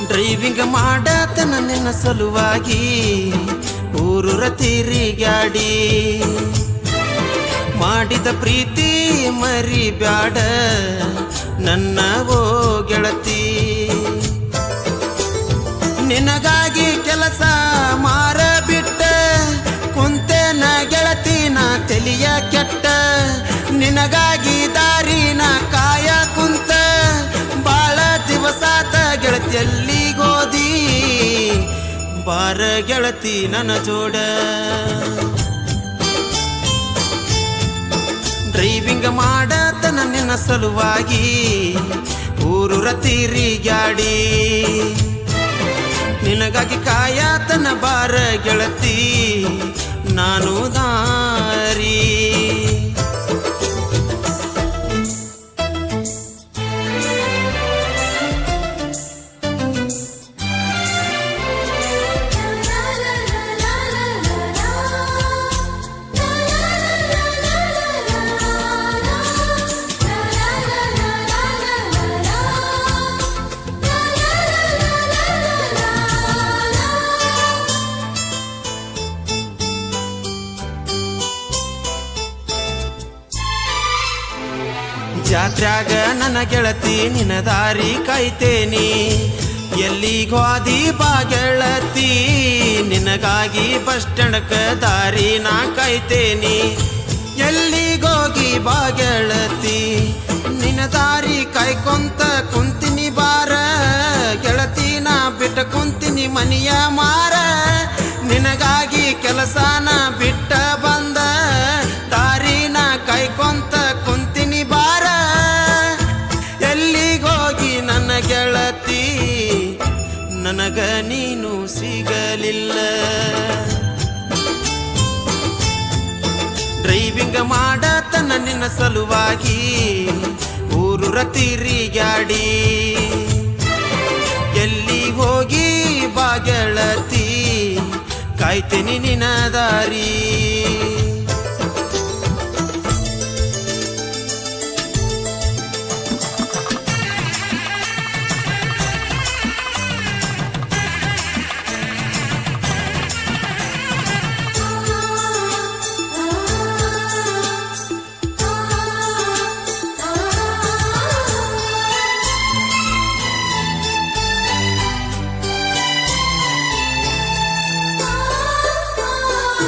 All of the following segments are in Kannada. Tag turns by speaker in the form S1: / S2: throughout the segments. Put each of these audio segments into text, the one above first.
S1: ಡ್ರೈವಿಂಗ್ ಮಾಡತನ ನಿನ್ನ ಸಲುವಾಗಿ ಊರೂರ ತಿರುಗಾಡಿ ಮಾಡಿದ ಪ್ರೀತಿ ಮರಿಬ್ಯಾಡ ನನ್ನ ಓ ಗೆಳತಿ. ನಿನಗಾಗಿ ಕೆಲಸ ಮಾರಬಿಟ್ಟ ಕುಂತೇನ ಗೆಳತಿ ನಾ ತಲಿಯ ಕೆಟ್ಟ. ನಿನಗಾಗಿ ದಾರಿನ ಕಾಯ ಕುಂತ ಬಾಳ ದಿವಸಾತ ಗೆಳತಿಯಲ್ಲಿ ಗೋದಿ ಬಾರ ಗೆಳತಿ ನನ್ನ ಜೋಡ. ಡ್ರೈವಿಂಗ್ ಮಾಡತನ ನಿನ್ನ ಸಲುವಾಗಿ ಊರೂರ ತಿರುಗಾಡಿ ನಿನಗಾಗಿ ಕಾಯತನ ಬಾರ ಗೆಳತಿ ನಾನು ದಾರಿ. ಜಾತ್ರ್ಯಾಗ ನನ್ನ ಗೆಳತಿ ನಿನ್ನ ದಾರಿ ಕಾಯ್ತೇನಿ ಎಲ್ಲಿಗೋದಿ ಬಾ ಗೆಳತಿ. ನಿನಗಾಗಿ ಬಸ್ ಸ್ಟ್ಯಾಂಡ್ಕ ದಾರಿ ನಾ ಕಾಯ್ತೇನಿ ಎಲ್ಲಿಗೋಗಿ ಬಾ ಗೆಳತಿ. ನಿನ್ನ ದಾರಿ ಕಾಯ್ಕೊಂತ ಕುಂತಿನಿ ಬಾರ ಗೆಳತಿ ನಾ ಬಿಟ್ಟ ಕುಂತಿನಿ ಮನಿಯ ಮಾರ. ನಿನಗಾಗಿ ಕೆಲಸನ ಬಿಟ್ಟ ಬಂದ ದಾರಿನ ಕಾಯ್ಕೊಂತ ಕುಂತಿನಿ ಬಾರ. ಎಲ್ಲಿಗೋಗಿ ನನ್ನ ಗೆಳತಿ ನನಗ ನೀನು ಸಿಗಲಿಲ್ಲ. ಡ್ರೈವಿಂಗ್ ಮಾಡತನ ನಿನ್ನ ಸಲುವಾಗಿ ಊರೂರ ತಿರುಗಾಡಿ ಎಲ್ಲಿ ಹೋಗಿ ಬಾ ಗೆಳತಿ ಕಾಯ್ತೀನಿ ನಿನ್ನ ದಾರಿ.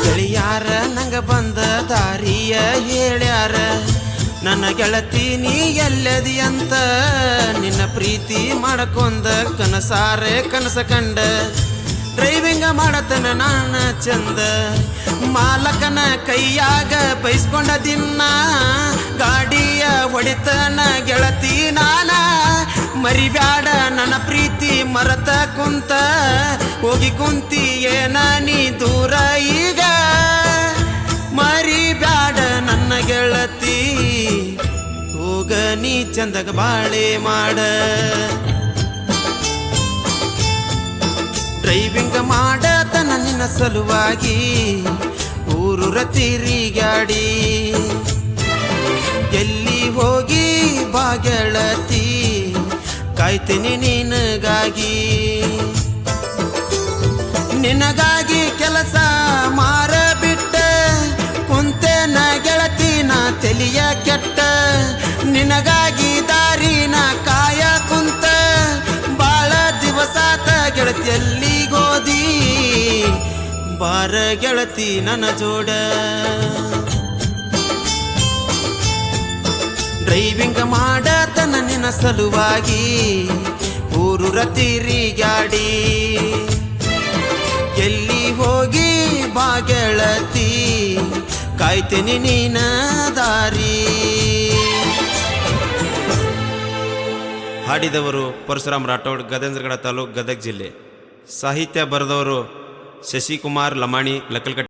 S1: ಗೆಳೆಯಾರ ನಂಗ ಬಂದ ದಾರಿಯ ಹೇಳ್ಯಾರ ನನ್ನ ಗೆಳತಿ ನೀ ಎಲ್ಲದಿ ಅಂತ. ನಿನ್ನ ಪ್ರೀತಿ ಮಾಡಕೊಂದ ಕನಸಾರೆ ಕನಸ ಕಂಡ ಡ್ರೈವಿಂಗ್ ಮಾಡತನ ನಾನ ಚಂದ. ಮಾಲಕನ ಕೈಯಾಗ ಬೈಸ್ಕೊಂಡ ದಿನ ಗಾಡಿಯ ಹೊಡಿತನ ಗೆಳತಿ ನಾನ. ಮರಿಬ್ಯಾಡ ನನ್ನ ಪ್ರೀತಿ ಮರತ ಕುಂತ ಹೋಗಿ ಕುಂತಿ ಏನ ನೀ ದೂರ ಈಗ. ಮರಿಬ್ಯಾಡ ನನ್ನ ಗೆಳತಿ ಹೋಗ ನೀ ಚಂದಗ ಬಾಳೆ ಮಾಡ. ಡ್ರೈವಿಂಗ್ ಮಾಡತನ ನಿನ್ನ ಸಲುವಾಗಿ ಊರೂರ ತಿರುಗಾಡಿ ಎಲ್ಲಿ ಹೋಗಿ ಬಾ ಗೆಳತಿ ಕಾಯ್ತೀನಿ ನಿನಗಾಗಿ. ನಿನಗಾಗಿ ಕೆಲಸ ಮಾರಬಿಟ್ಟ ಕುಂತೇನ ಗೆಳತಿ ನಾ ತಲಿಯ ಕೆಟ್ಟ. ನಿನಗಾಗಿ ದಾರಿನ ಕಾಯ ಕುಂತ ಬಾಳ ದಿವಸಾತ ಗೆಳತಿಯಲ್ಲಿ ಗೋದಿ ಬಾರ ಗೆಳತಿ ನನ್ನ ಜೋಡ. ಡ್ರೈವಿಂಗ್ ಮಾಡತನ ನಿನ್ನ ಸಲುವಾಗಿ ಊರೂರ ತಿರುಗಾಡಿ ಎಲ್ಲಿ ಹೋಗಿ ಬಾ ಗೆಳತಿ ಕಾಯ್ತೀನಿ ನೀನ ದಾರಿ. ಹಾಡಿದವರು ಪರಶುರಾಮ್ ರಾಠೋಡ್, ಗದೇಂದ್ರಗಡ ತಾಲೂಕು, ಗದಗ ಜಿಲ್ಲೆ. ಸಾಹಿತ್ಯ ಬರೆದವರು ಶಶಿಕುಮಾರ್ ಲಮಾಣಿ, ಲಕ್ಕಲ್ಕಟ್ಟಿ.